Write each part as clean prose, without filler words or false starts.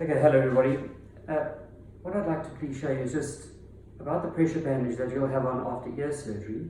Okay, hello everybody. What I'd like to please show you is just about the pressure bandage that you'll have on after ear surgery.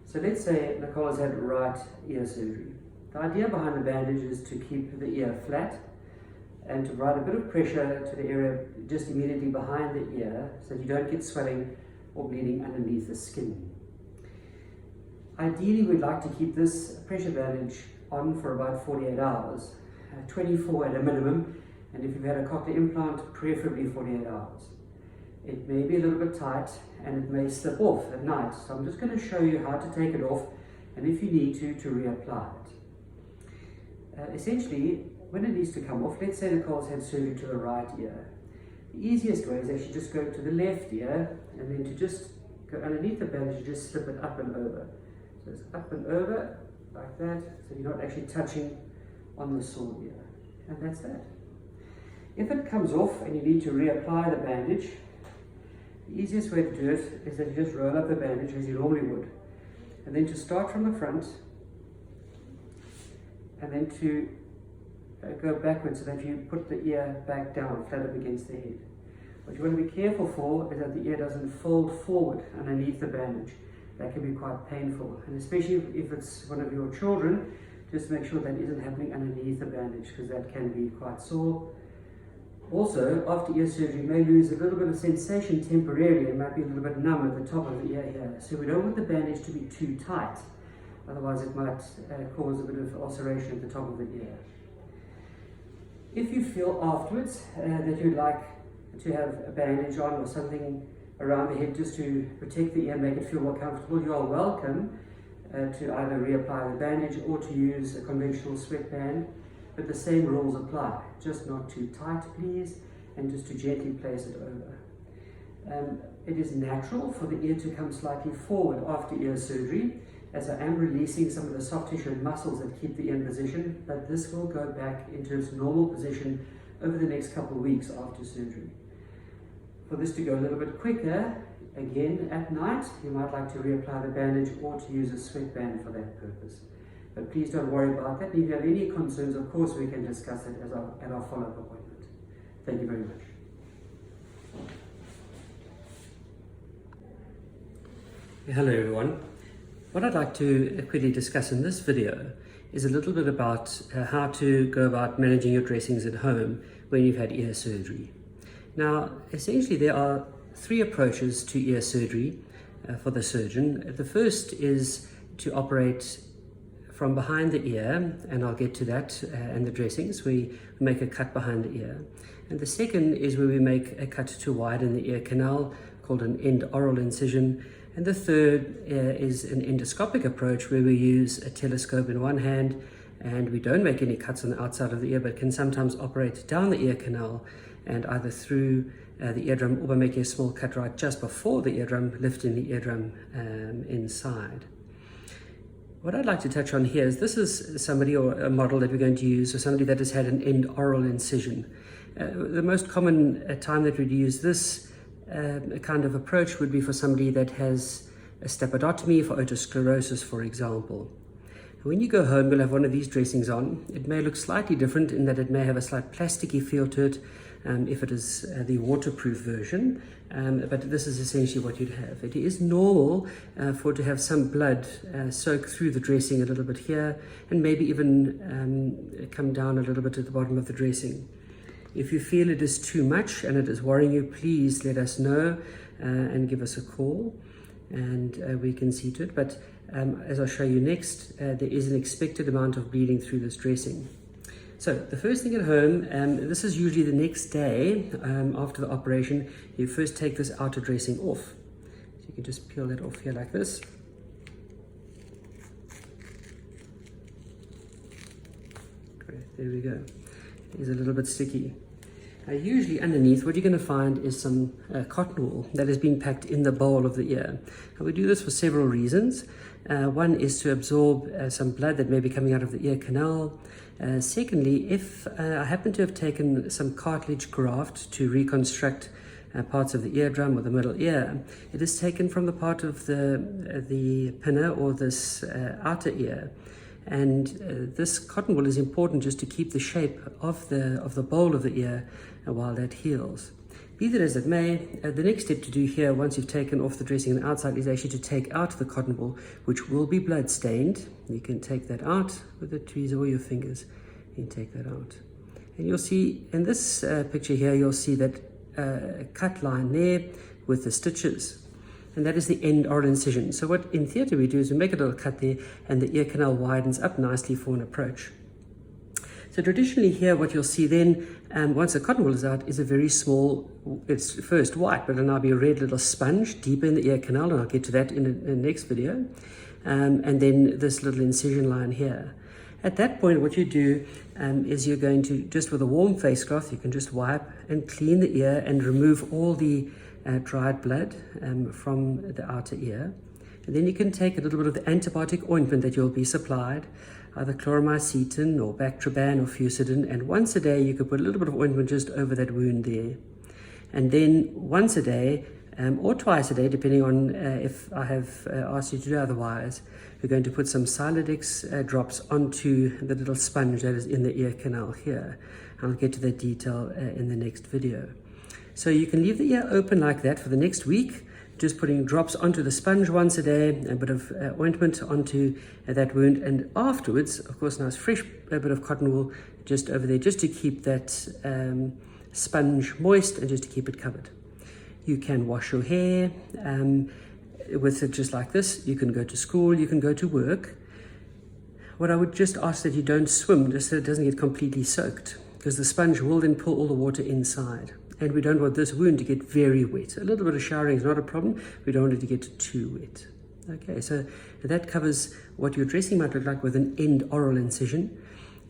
So let's say Nicole has had right ear surgery. The idea behind the bandage is to keep the ear flat and to provide a bit of pressure to the area just immediately behind the ear so that you don't get swelling or bleeding underneath the skin. Ideally, we'd like to keep this pressure bandage on for about 48 hours, 24 at a minimum. And if you've had a cochlear implant, preferably 48 hours. It may be a little bit tight and it may slip off at night. So I'm just going to show you how to take it off and if you need to reapply it. Essentially, when it needs to come off, let's say Nicole's had surgery to the right ear. The easiest way is actually just go to the left ear and then to just go underneath the bandage and just slip it up and over. So it's up and over like that, so you're not actually touching on the sore ear. And that's that. If it comes off and you need to reapply the bandage, the easiest way to do it is that you just roll up the bandage as you normally would. And then to start from the front, and then to go backwards so that you put the ear back down, flat up against the head. What you want to be careful for is that the ear doesn't fold forward underneath the bandage. That can be quite painful. And especially if it's one of your children, just make sure that isn't happening underneath the bandage because that can be quite sore. Also, after ear surgery, you may lose a little bit of sensation temporarily. It might be a little bit numb at the top of the ear here. So we don't want the bandage to be too tight. Otherwise, it might cause a bit of ulceration at the top of the ear. If you feel afterwards that you'd like to have a bandage on or something around the head just to protect the ear and make it feel more comfortable, you are welcome to either reapply the bandage or to use a conventional sweatband. But the same rules apply, just not too tight please, and just to gently place it over. It is natural for the ear to come slightly forward after ear surgery, as I am releasing some of the soft tissue and muscles that keep the ear in position, but this will go back into its normal position over the next couple of weeks after surgery. For this to go a little bit quicker, again at night, you might like to reapply the bandage or to use a sweatband for that purpose. But please don't worry about that. If you have any concerns, of course, we can discuss it at our follow-up appointment. Thank you very much. Hello, everyone. What I'd like to quickly discuss in this video is a little bit about how to go about managing your dressings at home when you've had ear surgery. Now, essentially, there are three approaches to ear surgery for the surgeon. The first is to operate from behind the ear, and I'll get to that and the dressings. We make a cut behind the ear. And the second is where we make a cut to widen the ear canal, called an end-oral incision. And the third is an endoscopic approach where we use a telescope in one hand and we don't make any cuts on the outside of the ear, but can sometimes operate down the ear canal and either through the eardrum or by making a small cut right just before the eardrum, lifting the eardrum inside. What I'd like to touch on here is this is somebody or a model that we're going to use, or somebody that has had an end-oral incision. The most common time that we'd use this kind of approach would be for somebody that has a stepidotomy for otosclerosis, for example. When you go home, you'll have one of these dressings on. It may look slightly different in that it may have a slight plasticky feel to it if it is the waterproof version, but this is essentially what you'd have. It is normal for it to have some blood soak through the dressing a little bit here and maybe even come down a little bit at the bottom of the dressing. If you feel it is too much and it is worrying you, please let us know and give us a call and we can see to it. But as I'll show you next, there is an expected amount of bleeding through this dressing. So the first thing at home, this is usually the next day after the operation, you first take this outer dressing off. So you can just peel that off here like this. Great, there we go. It is a little bit sticky. Usually underneath, what you're going to find is some cotton wool that has been packed in the bowl of the ear. And we do this for several reasons. One is to absorb some blood that may be coming out of the ear canal. Secondly, if I happen to have taken some cartilage graft to reconstruct parts of the eardrum or the middle ear, it is taken from the part of the pinna or this outer ear. And this cotton wool is important just to keep the shape of the bowl of the ear while that heals. Be that as it may, the next step to do here, once you've taken off the dressing on the outside, is actually to take out the cotton wool, which will be blood stained. You can take that out with the tweezers or your fingers. You can take that out. And you'll see in this picture here, you'll see that cut line there with the stitches. And that is the end oral incision. So what in theatre we do is we make a little cut there, and the ear canal widens up nicely for an approach. So traditionally here, what you'll see then, once the cotton wool is out, is a very small, it's first white, but it'll now be a red little sponge deeper in the ear canal, and I'll get to that in the next video. And then this little incision line here. At that point, what you do is you're going to, just with a warm face cloth, you can just wipe and clean the ear and remove all the dried blood from the outer ear. And then you can take a little bit of the antibiotic ointment that you'll be supplied, either chloromycetin or Bactroban or Fusidin, and once a day you could put a little bit of ointment just over that wound there. And then once a day, or twice a day, depending on if I have asked you to do otherwise, we're going to put some Silodex drops onto the little sponge that is in the ear canal here. I'll get to that detail in the next video. So you can leave the ear open like that for the next week, just putting drops onto the sponge once a day, a bit of ointment onto that wound, and afterwards, of course, nice fresh bit of cotton wool just over there, just to keep that sponge moist and just to keep it covered. You can wash your hair with it just like this. You can go to school, you can go to work. What I would just ask that you don't swim, just so it doesn't get completely soaked, because the sponge will then pull all the water inside. And we don't want this wound to get very wet. A little bit of showering is not a problem. We don't want it to get too wet. Okay, so that covers what your dressing might look like with an end oral incision.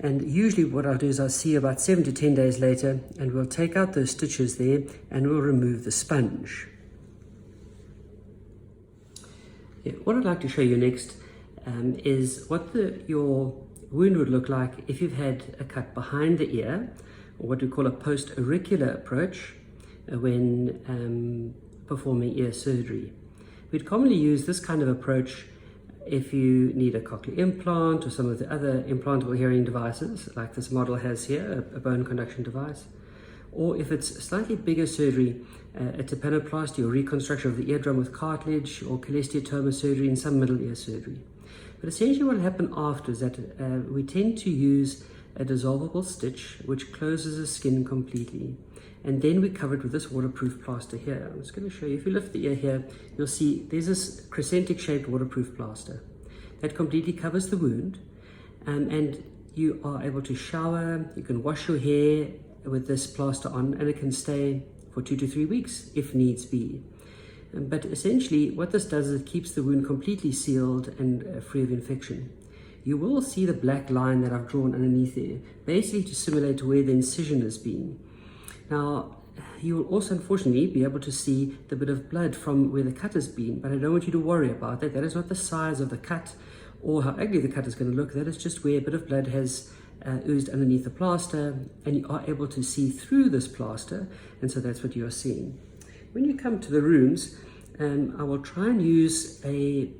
And usually what I'll do is I'll see you about 7 to 10 days later, and we'll take out those stitches there and we'll remove the sponge. Yeah, what I'd like to show you next is what your wound would look like if you've had a cut behind the ear, or what we call a post-auricular approach when performing ear surgery. We'd commonly use this kind of approach if you need a cochlear implant or some of the other implantable hearing devices, like this model has here, a bone conduction device. Or if it's slightly bigger surgery, a tympanoplasty or reconstruction of the eardrum with cartilage, or cholesteatoma surgery and some middle ear surgery. But essentially what will happen after is that we tend to use a dissolvable stitch which closes the skin completely, and then we cover it with this waterproof plaster here. I'm just going to show you. If you lift the ear here, you'll see there's this crescentic shaped waterproof plaster that completely covers the wound, and you are able to shower, you can wash your hair with this plaster on, and it can stay for 2 to 3 weeks if needs be. But essentially what this does is it keeps the wound completely sealed and free of infection. You will see the black line that I've drawn underneath there, basically to simulate where the incision has been. Now, you will also unfortunately be able to see the bit of blood from where the cut has been, but I don't want you to worry about that. That is not the size of the cut or how ugly the cut is going to look. That is just where a bit of blood has oozed underneath the plaster, and you are able to see through this plaster, and so that's what you are seeing. When you come to the rooms, I will try and use a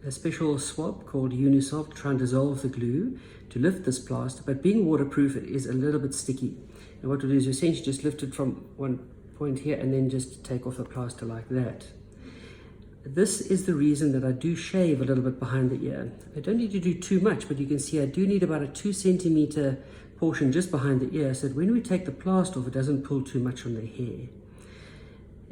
special swab called Unisolv to try and dissolve the glue to lift this plaster, but being waterproof, it is a little bit sticky. And what we'll do is essentially just lift it from one point here and then just take off the plaster like that. This is the reason that I do shave a little bit behind the ear. I don't need to do too much, but you can see I do need about a 2 centimeter portion just behind the ear, so that when we take the plaster off, it doesn't pull too much on the hair.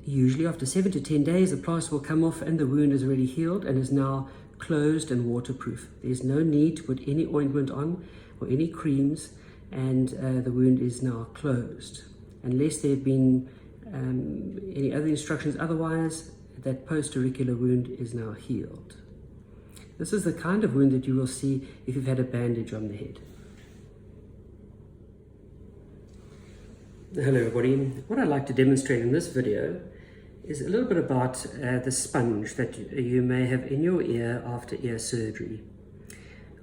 Usually after 7 to 10 days, the plaster will come off and the wound is already healed and is now closed and waterproof. There's no need to put any ointment on or any creams, and the wound is now closed. Unless there have been any other instructions otherwise, that post-auricular wound is now healed. This is the kind of wound that you will see if you've had a bandage on the head. Hello everybody. What I'd like to demonstrate in this video is a little bit about the sponge that you may have in your ear after ear surgery.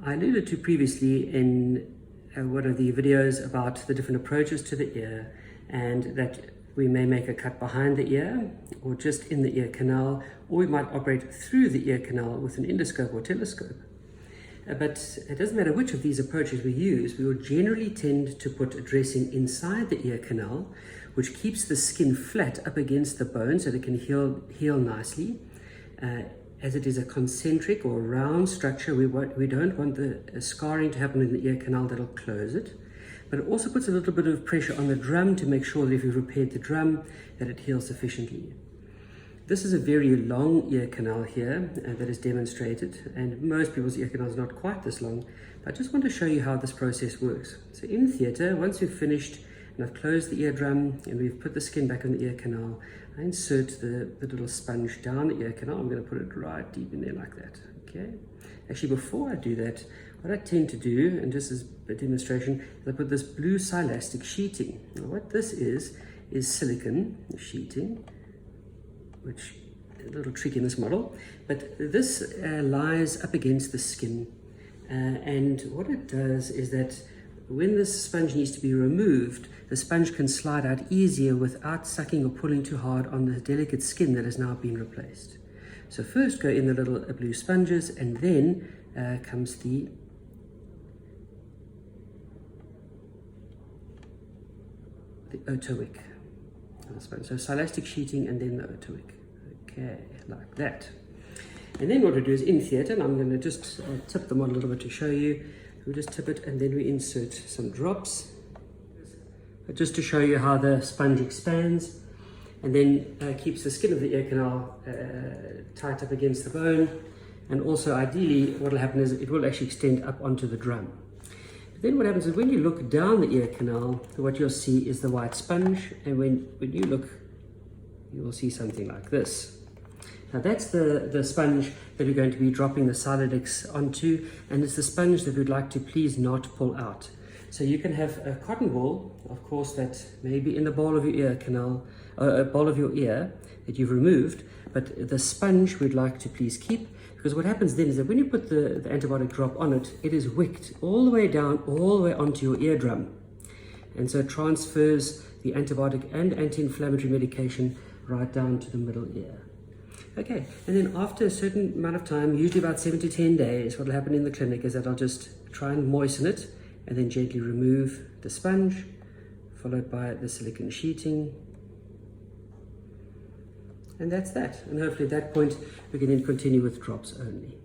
I alluded to previously in one of the videos about the different approaches to the ear, and that we may make a cut behind the ear or just in the ear canal, or we might operate through the ear canal with an endoscope or telescope. But it doesn't matter which of these approaches we use, we will generally tend to put a dressing inside the ear canal, which keeps the skin flat up against the bone so that it can heal nicely. As it is a concentric or round structure, we don't want the scarring to happen in the ear canal that'll close it. But it also puts a little bit of pressure on the drum to make sure that if you've repaired the drum, that it heals sufficiently. This is a very long ear canal here that is demonstrated, and most people's ear canal is not quite this long. But I just want to show you how this process works. So in theatre, once we've finished and I've closed the eardrum and we've put the skin back on the ear canal, I insert the little sponge down the ear canal. I'm going to put it right deep in there like that. Okay. Actually, before I do that, what I tend to do, and just as a demonstration, is I put this blue silastic sheeting. Now what this is silicone sheeting, which is a little trick in this model, but this lies up against the skin. And what it does is that when this sponge needs to be removed, the sponge can slide out easier without sucking or pulling too hard on the delicate skin that has now been replaced. So first go in the little blue sponges, and then comes the otowick. So silastic sheeting and then the otowick. Okay, like that. And then what we do is in theatre, and I'm going to just tip them on a little bit to show you. We'll just tip it and then we insert some drops, just to show you how the sponge expands and then keeps the skin of the ear canal tight up against the bone. And also ideally what will happen is it will actually extend up onto the drum. But then what happens is when you look down the ear canal, what you'll see is the white sponge, and when you look, you will see something like this. Now that's the sponge that we're going to be dropping the Siladex onto, and it's the sponge that we'd like to please not pull out. So you can have a cotton ball, of course, that may be in the bowl of your ear canal, a bowl of your ear that you've removed, but the sponge we'd like to please keep, because what happens then is that when you put the antibiotic drop on it, it is wicked all the way down, all the way onto your eardrum. And so it transfers the antibiotic and anti-inflammatory medication right down to the middle ear. Okay, and then after a certain amount of time, usually about 7 to 10 days, what will happen in the clinic is that I'll just try and moisten it and then gently remove the sponge, followed by the silicone sheeting. And that's that. And hopefully at that point, we can then continue with drops only.